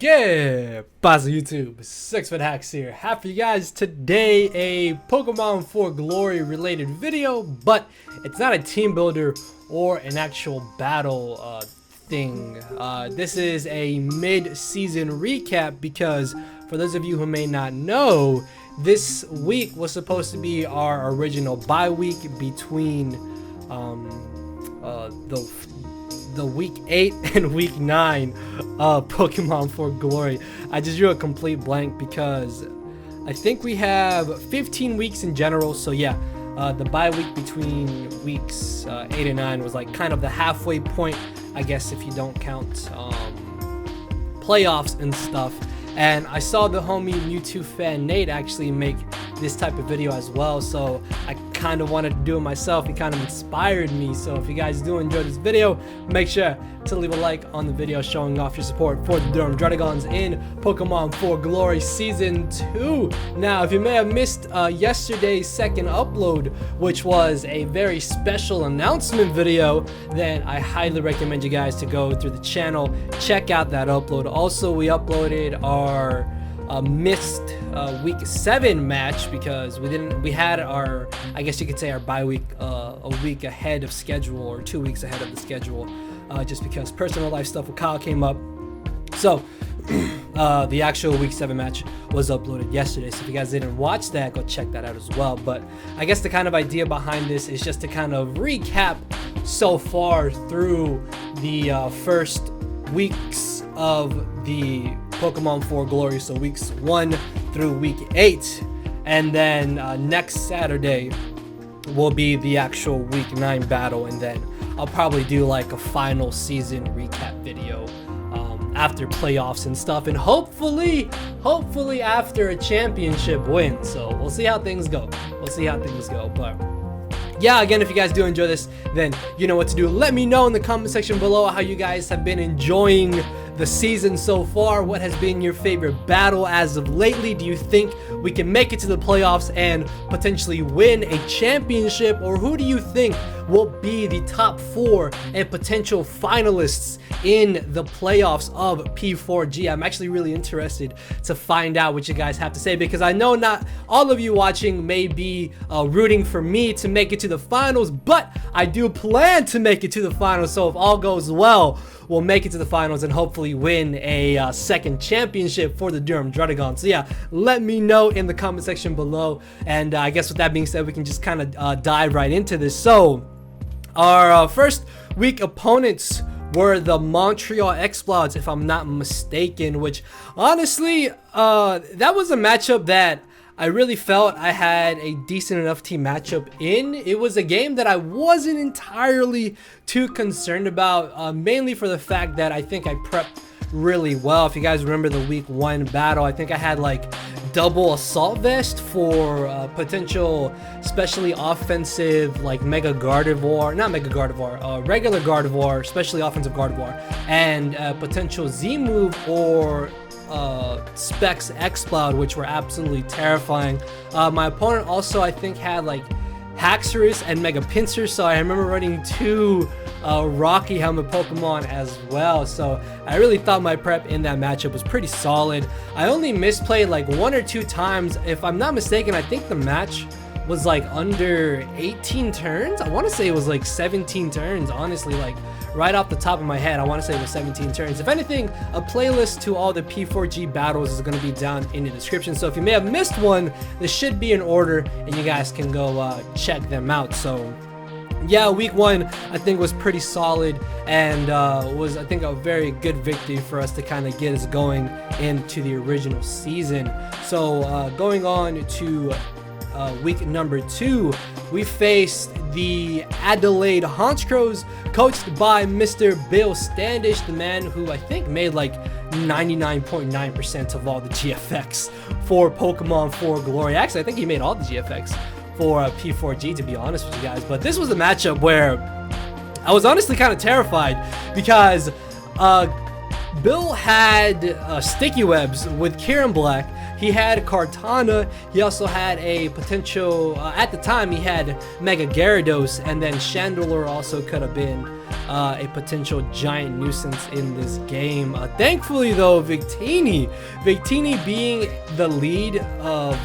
Good pasa YouTube, 6-Foot Hacks here. Have for you guys today a Pokemon 4 Glory related video, but it's not a team builder or an actual battle thing. This is a mid-season recap because for those of you who may not know, this week was supposed to be our original bye week between the week 8 and week 9 of Pokemon 4 Glory. I just drew a complete blank because I think we have 15 weeks in general. So yeah, the bye week between weeks 8 and 9 was like kind of the halfway point, I guess, if you don't count playoffs and stuff. And I saw the homie Mewtwo fan Nate actually make this type of video as well, so I kind of wanted to do it myself. It kind of inspired me. So if you guys do enjoy this video, make sure to leave a like on the video showing off your support for the Durham Druddigons in Pokemon 4 Glory Season 2. Now, if you may have missed yesterday's second upload, which was a very special announcement video, then I highly recommend you guys to go through the channel, check out that upload. Also, we uploaded our missed week 7 match because we had our, I guess you could say, our bye week a week ahead of schedule, or 2 weeks ahead of the schedule, just because personal life stuff with Kyle came up. So the actual week 7 match was uploaded yesterday, so if you guys didn't watch that, go check that out as well. But I guess the kind of idea behind this is just to kind of recap so far through the first weeks of the Pokemon 4 Glory, so weeks 1 through week 8, and then next Saturday will be the actual week 9 battle, and then I'll probably do like a final season recap video after playoffs and stuff, and hopefully after a championship win. So we'll see how things go. But yeah, again, if you guys do enjoy this, then you know what to do. Let me know in the comment section below how you guys have been enjoying the season so far. What has been your favorite battle as of lately? Do you think we can make it to the playoffs and potentially win a championship? Or who do you think will be the top 4 and potential finalists in the playoffs of P4G? I'm actually really interested to find out what you guys have to say, because I know not all of you watching may be rooting for me to make it to the finals, but I do plan to make it to the finals. So if all goes well, we'll make it to the finals and hopefully win a second championship for the Durham Druddigons. So yeah, let me know in the comment section below. And I guess with that being said, we can just kind of dive right into this. So our first week opponents were the Montreal Explods, if I'm not mistaken, which honestly, that was a matchup that I really felt I had a decent enough team matchup in. It was a game that I wasn't entirely too concerned about, mainly for the fact that I think I prepped really well. If you guys remember the week 1 battle, I think I had like double assault vest for potential specially offensive like Mega Gardevoir, not Mega Gardevoir, regular Gardevoir, specially offensive Gardevoir, and potential Z move or Specs Exploud, which were absolutely terrifying. My opponent also, I think, had like Haxorus and Mega Pinsir, so I remember running 2 Rocky Helmet Pokemon as well. So I really thought my prep in that matchup was pretty solid. I only misplayed like 1 or 2 times. If I'm not mistaken, I think the match was like under 18 turns. I want to say it was like 17 turns, honestly, like right off the top of my head. I want to say it was 17 turns. If anything, a playlist to all the P4G battles is going to be down in the description, so if you may have missed one, this should be in order and you guys can go check them out. So yeah, week 1 I think was pretty solid, and was, I think, a very good victory for us to kind of get us going into the original season. So going on to week number 2, we faced the Adelaide Honchkrows, coached by Mr. Bill Standish, the man who I think made like 99.9% of all the GFX for Pokemon 4 Glory. Actually, I think he made all the GFX for P4G, to be honest with you guys. But this was a matchup where I was honestly kind of terrified because Bill had Sticky Webs with Kieran Black. He had Kartana. He also had a potential, at the time, he had Mega Gyarados, and then Chandelure also could have been a potential giant nuisance in this game. Thankfully though, Victini being the lead of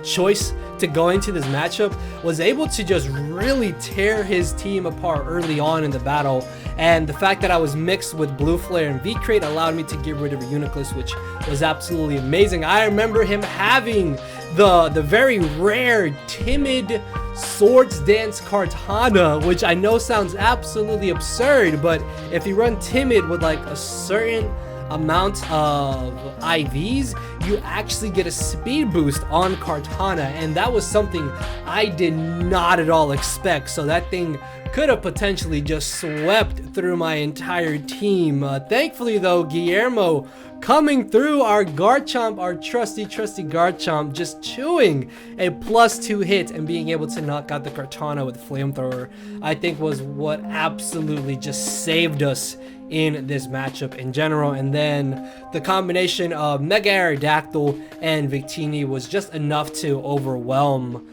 choice to go into this matchup, was able to just really tear his team apart early on in the battle. And the fact that I was mixed with Blue Flare and V-Crate allowed me to get rid of Uniclus, which was absolutely amazing. I remember him having the very rare Timid Swords Dance Kartana, which I know sounds absolutely absurd, but if you run Timid with like a certain amount of IVs, you actually get a speed boost on Kartana, and that was something I did not at all expect. So that thing could have potentially just swept through my entire team. Thankfully though, Guillermo coming through, our Garchomp, our trusty Garchomp, just chewing a +2 hit and being able to knock out the Kartana with Flamethrower, I think was what absolutely just saved us in this matchup in general. And then the combination of Mega Aerodactyl and Victini was just enough to overwhelm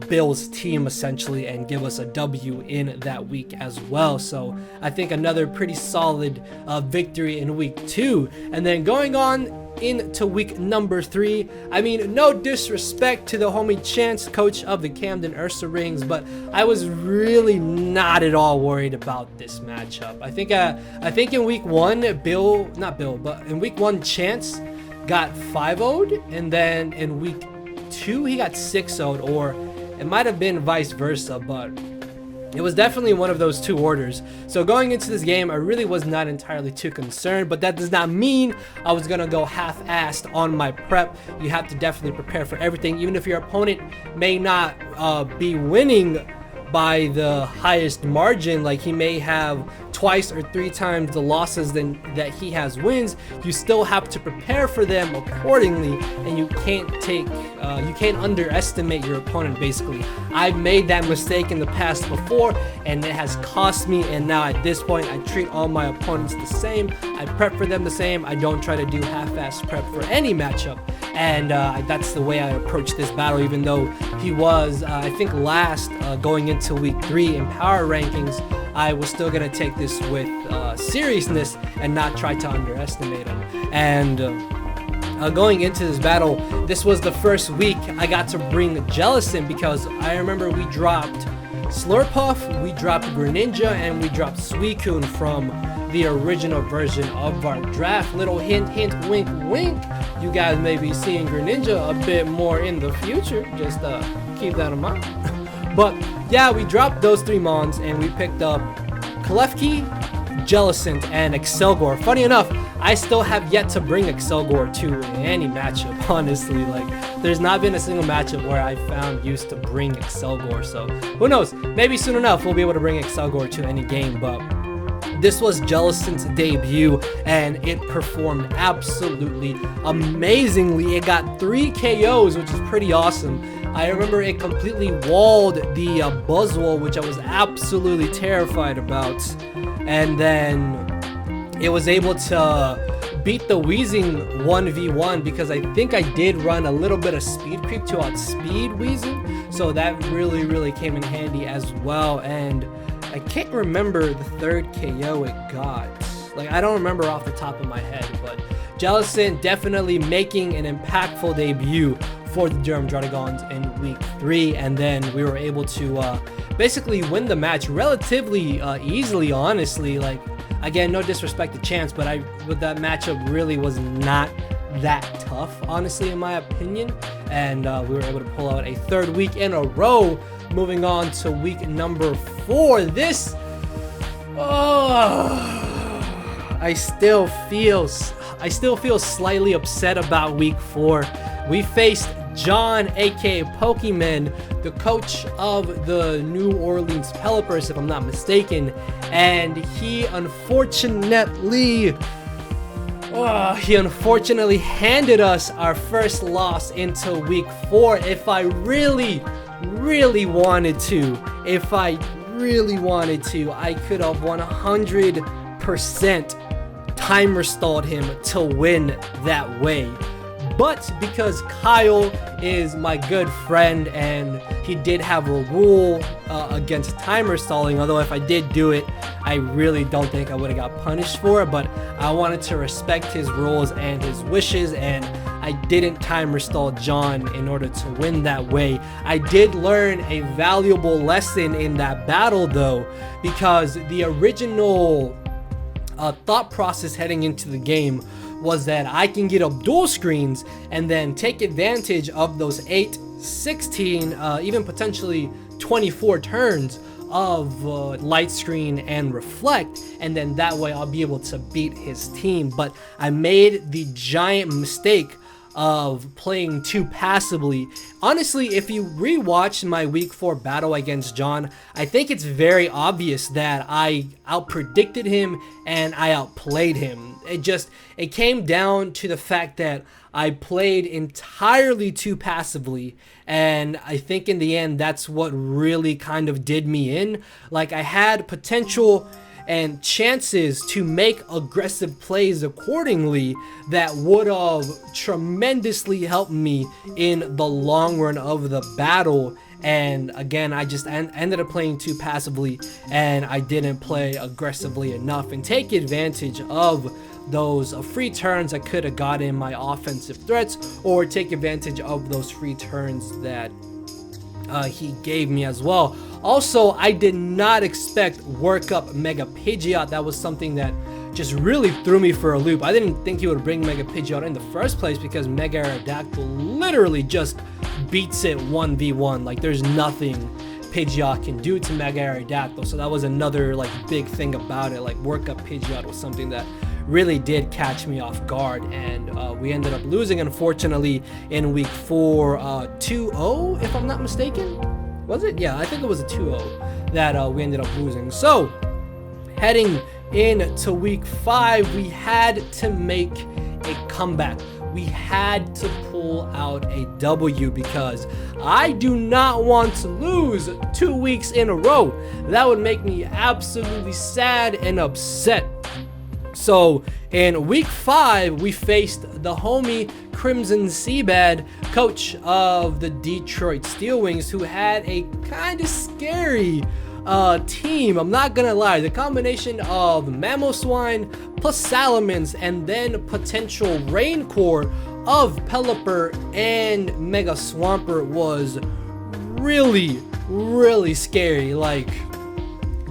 Bill's team essentially and give us a W in that week as well. So I think another pretty solid victory in week 2. And then going on into week number 3, I mean, no disrespect to the homie Chance, coach of the Camden Ursa Rings, but I was really not at all worried about this matchup. I think in week 1, in week 1 Chance got 5-0'd, and then in week 2 he got 6-0'd, or it might have been vice versa, but it was definitely one of those two orders. So going into this game, I really was not entirely too concerned, but that does not mean I was gonna go half-assed on my prep. You have to definitely prepare for everything, even if your opponent may not be winning by the highest margin, like he may have twice or 3 times the losses that he has wins. You still have to prepare for them accordingly, and you can't underestimate your opponent. Basically, I've made that mistake in the past before, and it has cost me. And now at this point, I treat all my opponents the same. I prep for them the same. I don't try to do half-ass prep for any matchup, and that's the way I approach this battle. Even though he was, I think, last going into week 3 in power rankings, I was still gonna take this with seriousness and not try to underestimate him. And going into this battle, this was the first week I got to bring Jellicent, because I remember we dropped Slurpuff, we dropped Greninja, and we dropped Suicune from the original version of our draft. Little hint, hint, wink, wink. You guys may be seeing Greninja a bit more in the future. Just keep that in mind. But yeah, we dropped those 3 mons and we picked up Klefki, Jellicent, and Excelgor. Funny enough, I still have yet to bring Excelgor to any matchup, honestly. Like, there's not been a single matchup where I found use to bring Excelgor. So who knows, maybe soon enough we'll be able to bring Excelgor to any game. But this was Jellicent's debut, and it performed absolutely amazingly. It got 3 KOs, which is pretty awesome. I remember it completely walled the Buzzwole, which I was absolutely terrified about. And then it was able to beat the Weezing 1v1, because I think I did run a little bit of speed creep to outspeed Weezing. So that really came in handy as well. And I can't remember the 3rd KO it got. Like, I don't remember off the top of my head, but Jellicent definitely making an impactful debut for the Durham Druddigons in week 3, and then we were able to basically win the match relatively easily, honestly. Like, again, no disrespect to Chance, but that matchup really was not that tough, honestly, in my opinion. And we were able to pull out a 3rd week in a row. Moving on to week number 4. This, I still feel slightly upset about week 4. We faced John, aka Pokemon, the coach of the New Orleans Pelipers, if I'm not mistaken, and he unfortunately handed us our first loss into week 4. If I really wanted to, I could have 100% timer stalled him to win that way. but because Kyle is my good friend and he did have a rule against timer stalling, although if I did do it, I really don't think I would have got punished for it, but I wanted to respect his rules and his wishes, and I didn't timer stall John in order to win that way. I did learn a valuable lesson in that battle though, because the original thought process heading into the game was that I can get up dual screens and then take advantage of those 8, 16, even potentially 24 turns of light screen and reflect, and then that way I'll be able to beat his team. But I made the giant mistake of playing too passively. Honestly, if you rewatch my week 4 battle against John, I think it's very obvious that I outpredicted him and I outplayed him. It came down to the fact that I played entirely too passively, and I think in the end that's what really kind of did me in. Like, I had potential and chances to make aggressive plays accordingly that would have tremendously helped me in the long run of the battle. And again, I just ended up playing too passively, and I didn't play aggressively enough and take advantage of those free turns I could have got in my offensive threats, or take advantage of those free turns that he gave me as well. Also, I did not expect work up Mega Pidgeot. That was something that just really threw me for a loop. I didn't think he would bring Mega Pidgeot in the first place, because Mega Aerodactyl literally just beats it 1v1. Like, there's nothing Pidgeot can do to Mega Aerodactyl. So that was another like big thing about it. Like, work up Pidgeot was something that really did catch me off guard, and we ended up losing, unfortunately, in week 4, 2-0 if I'm not mistaken. Was it? Yeah, I think it was a 2-0 that we ended up losing. So heading into week 5, we had to make a comeback. We had to pull out a W, because I do not want to lose 2 weeks in a row. That would make me absolutely sad and upset. So in week 5, we faced the homie Crimson Seabed, coach of the Detroit Steel Wings, who had a kind of scary team. I'm not gonna lie, the combination of Mamoswine plus Salamence and then potential Rain Core of Pelipper and Mega Swampert was really, really scary. Like,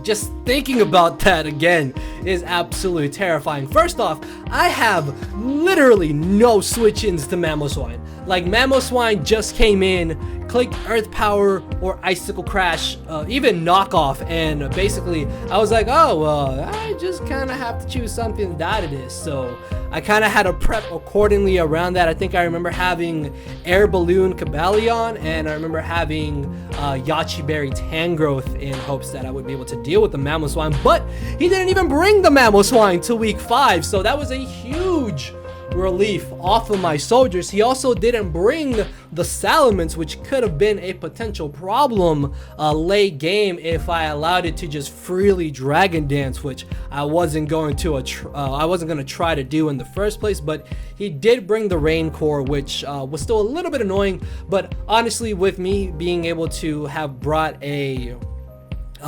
just thinking about that again is absolutely terrifying. First off, I have literally no switch-ins to Mamoswine. Like, Mamoswine just came in, clicked Earth Power or Icicle Crash, even Knockoff, and basically I was like, oh, well, I just kind of have to choose something to die to this. So I kind of had to prep accordingly around that. I think I remember having Air Balloon Cabalion, and I remember having Yachi Berry Tangrowth in hopes that I would be able to deal with the Mamoswine, but he didn't even bring the Mamoswine to week 5, so that was a huge relief off of my soldiers. He also didn't bring the Salamence, which could have been a potential problem late game if I allowed it to just freely Dragon Dance, which I wasn't going to try to do in the first place. But he did bring the Rain Core, which was still a little bit annoying. But honestly, with me being able to have brought a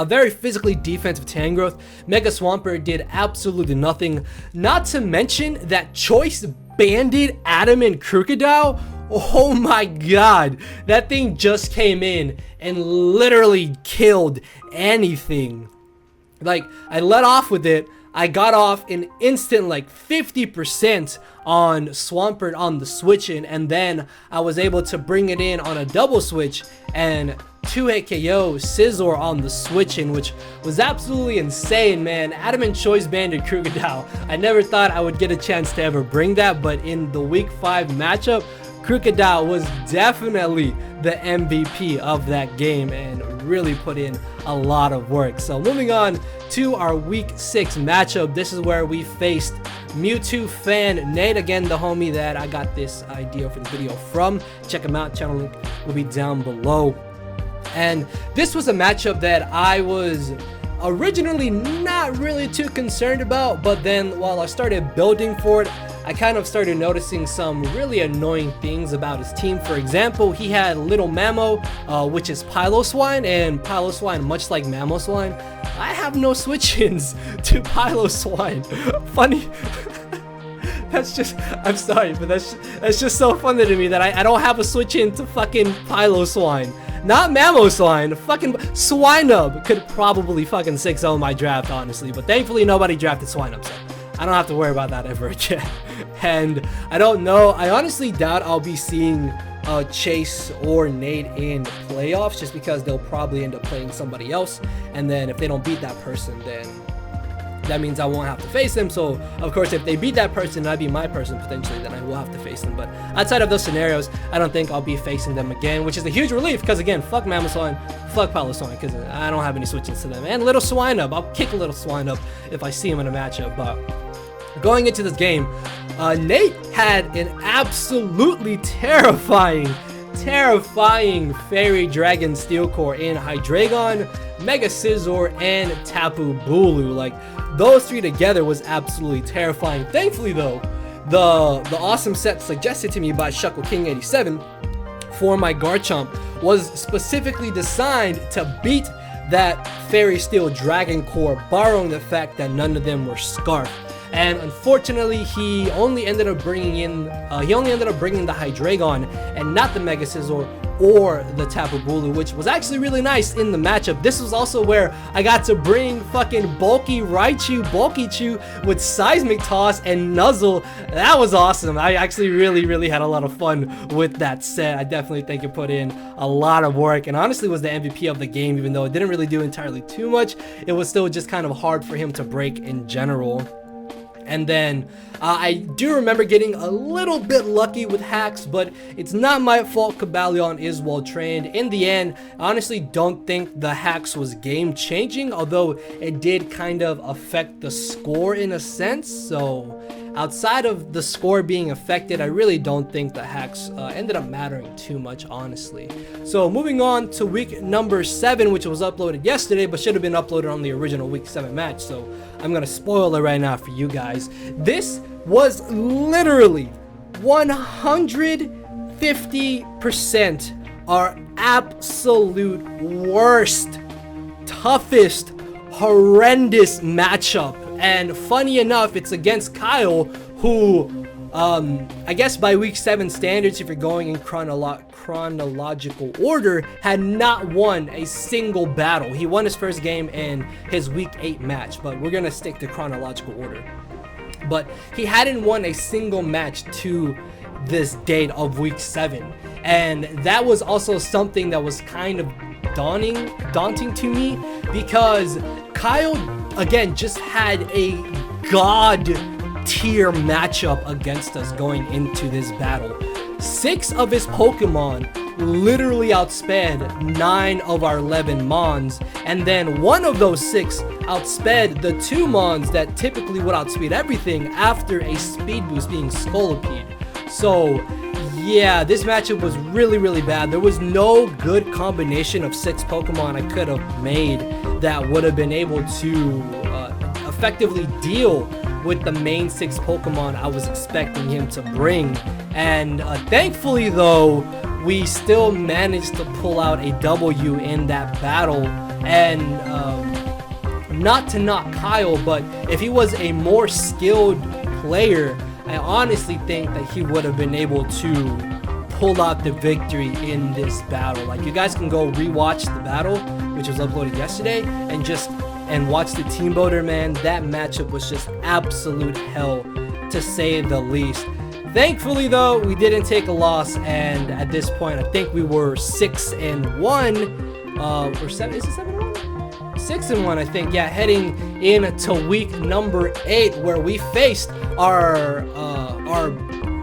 very physically defensive Tangrowth, Mega Swampert did absolutely nothing. Not to mention that Choice Banded Adamant Crocodile. Oh my god, that thing just came in and literally killed anything. Like, I let off with it, I got off an instant like 50% on Swampert on the switch in, and then I was able to bring it in on a double switch and 2-hit KO Scizor on the switch in, which was absolutely insane, man. Adamant Choice Banded Crocodile. I never thought I would get a chance to ever bring that, but in the week 5 matchup, Crocodile was definitely the MVP of that game and really put in a lot of work. So moving on to our week 6 matchup, this is where we faced Mewtwo fan Nate, again the homie that I got this idea for the video from. Check him out, channel link will be down below. And this was a matchup that I was originally not really too concerned about, but then while I started building for it, I kind of started noticing some really annoying things about his team. For example, he had Little Mamo, which is Piloswine, and Piloswine, much like Mamoswine, I have no switch-ins to Piloswine. Funny. That's just, I'm sorry, but that's just so funny to me that I don't have a switch-in to fucking Piloswine. Not Mamoswine, fucking Swinub could probably fucking 6-0 my draft, honestly, but thankfully nobody drafted Swinub, so I don't have to worry about that ever again. And I don't know, I honestly doubt I'll be seeing Chase or Nate in playoffs, just because they'll probably end up playing somebody else, and then if they don't beat that person, then that means I won't have to face them. So of course, if they beat that person and I beat my person potentially, then I will have to face them. But outside of those scenarios, I don't think I'll be facing them again, which is a huge relief, because again, fuck Mamoswine, fuck Piloswine, because I don't have any switches to them. And Little Swinub, I'll kick a Little Swinub if I see him in a matchup. But going into this game, Nate had an absolutely terrifying Fairy Dragon Steel Core in Hydreigon, Mega Scizor, and Tapu Bulu. Like, those three together was absolutely terrifying. Thankfully though, the awesome set suggested to me by Shuckle King 87 for my Garchomp was specifically designed to beat that Fairy Steel Dragon Core, borrowing the fact that none of them were Scarf. And unfortunately, he only ended up bringing the Hydreigon and not the Mega Scizor or the Tapu Bulu, which was actually really nice in the matchup. This was also where I got to bring fucking Bulky Chew with Seismic Toss and Nuzzle. That was awesome. I actually really had a lot of fun with that set. I definitely think it put in a lot of work, and honestly was the MVP of the game. Even though it didn't really do entirely too much, it was still just kind of hard for him to break in general. And then I do remember getting a little bit lucky with hacks, but it's not my fault. Cobalion is well trained. In the end, I honestly don't think the hacks was game changing, although it did kind of affect the score in a sense. So outside of the score being affected, I really don't think the hacks ended up mattering too much, honestly. So moving on to week number 7, which was uploaded yesterday, but should have been uploaded on the original week 7 match. So I'm gonna spoil it right now for you guys. This was literally 150% our absolute worst, toughest, horrendous matchup. And funny enough, it's against Kyle, who I guess by week 7 standards, if you're going in chronological order, had not won a single battle. He won his first game in his week 8 match, but we're gonna stick to chronological order. But he hadn't won a single match to this date of week 7, and that was also something that was kind of daunting to me, because Kyle again just had a god tier matchup against us going into this battle. 6 of his Pokemon literally outsped 9 of our 11 Mons, and then 1 of those 6 outsped the 2 Mons that typically would outspeed everything after a speed boost, being Scolipede. So yeah, this matchup was really bad. There was no good combination of 6 Pokemon I could have made that would have been able to effectively deal with the main 6 Pokemon I was expecting him to bring. And thankfully though, we still managed to pull out a W in that battle. And not to knock Kyle, but if he was a more skilled player, I honestly think that he would have been able to pull out the victory in this battle. Like, you guys can go rewatch the battle, which was uploaded yesterday, and watch the team builder, man. That matchup was just absolute hell, to say the least. Thankfully though, we didn't take a loss, and at this point I think we were 6-1 or 7, is it 7-1? 6-1, I think, yeah, heading into week number 8, where we faced our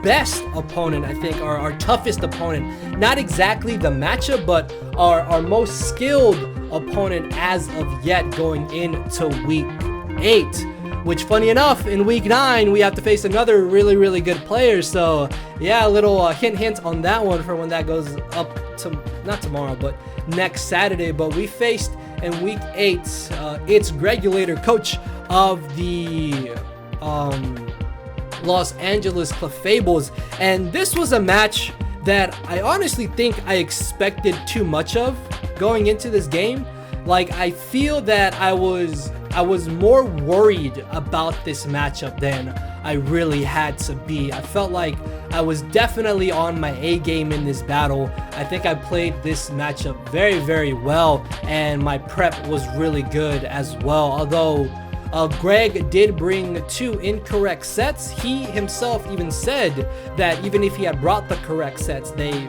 best opponent, I think, our toughest opponent. Not exactly the matchup, but our most skilled opponent as of yet going into week 8. Which, funny enough, in week 9 we have to face another really good player. So yeah, a little hint on that one for when that goes up to, not tomorrow, but next Saturday. But we faced in week 8 its Gregulator, coach of the Los Angeles Clefables. And this was a match that I honestly think I expected too much of going into this game. Like, I feel that I was more worried about this matchup than I really had to be. I felt like I was definitely on my A game in this battle. I think I played this matchup very, very well, and my prep was really good as well. Although Greg did bring 2 incorrect sets, he himself even said that even if he had brought the correct sets, they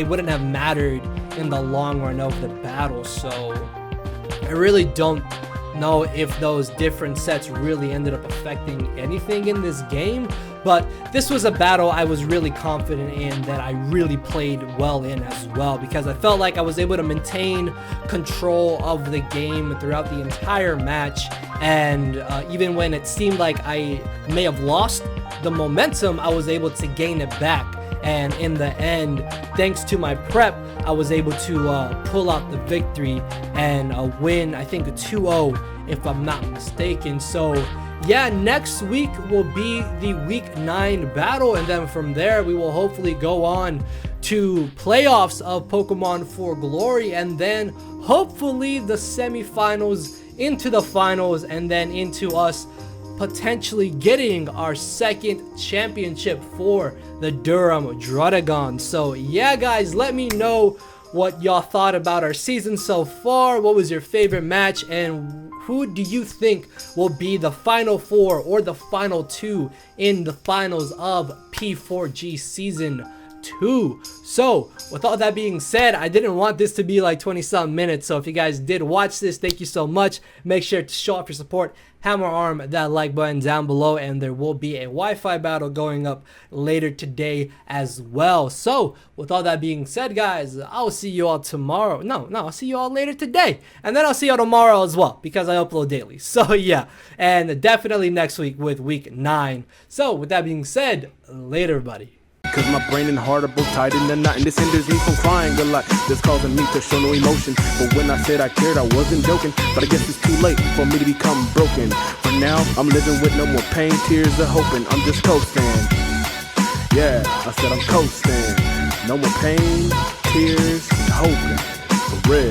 wouldn't have mattered in the long run of the battle. So I really don't know if those different sets really ended up affecting anything in this game, but this was a battle I was really confident in, that I really played well in as well, because I felt like I was able to maintain control of the game throughout the entire match. And even when it seemed like I may have lost the momentum, I was able to gain it back. And in the end, thanks to my prep, I was able to pull out the victory and win, I think, a 2-0 if I'm not mistaken. So yeah, next week will be the week 9 battle, and then from there we will hopefully go on to playoffs of Pokemon 4 Glory, and then hopefully the semifinals, into the finals, and then into us potentially getting our 2nd championship for the Durham Druddigon. So yeah, guys, let me know what y'all thought about our season so far. What was your favorite match, and who do you think will be the final 4 or the final 2 in the finals of P4G season 2? So with all that being said, I didn't want this to be like 20-something minutes, so if you guys did watch this, thank you so much. Make sure to show off your support, hammer arm that like button down below, and there will be a Wi-Fi battle going up later today as well. So with all that being said, guys, I'll see you all tomorrow. No, I'll see you all later today, and then I'll see you all tomorrow as well, because I upload daily. So yeah, and definitely next week with week 9. So with that being said, later everybody. Cause my brain and heart are both tied in a knot, and this hinders me from crying a lot. This causing me to show no emotion, but when I said I cared, I wasn't joking. But I guess it's too late for me to become broken. For now, I'm living with no more pain, tears, or hoping. I'm just coasting. Yeah, I said I'm coasting. No more pain, tears, and hoping.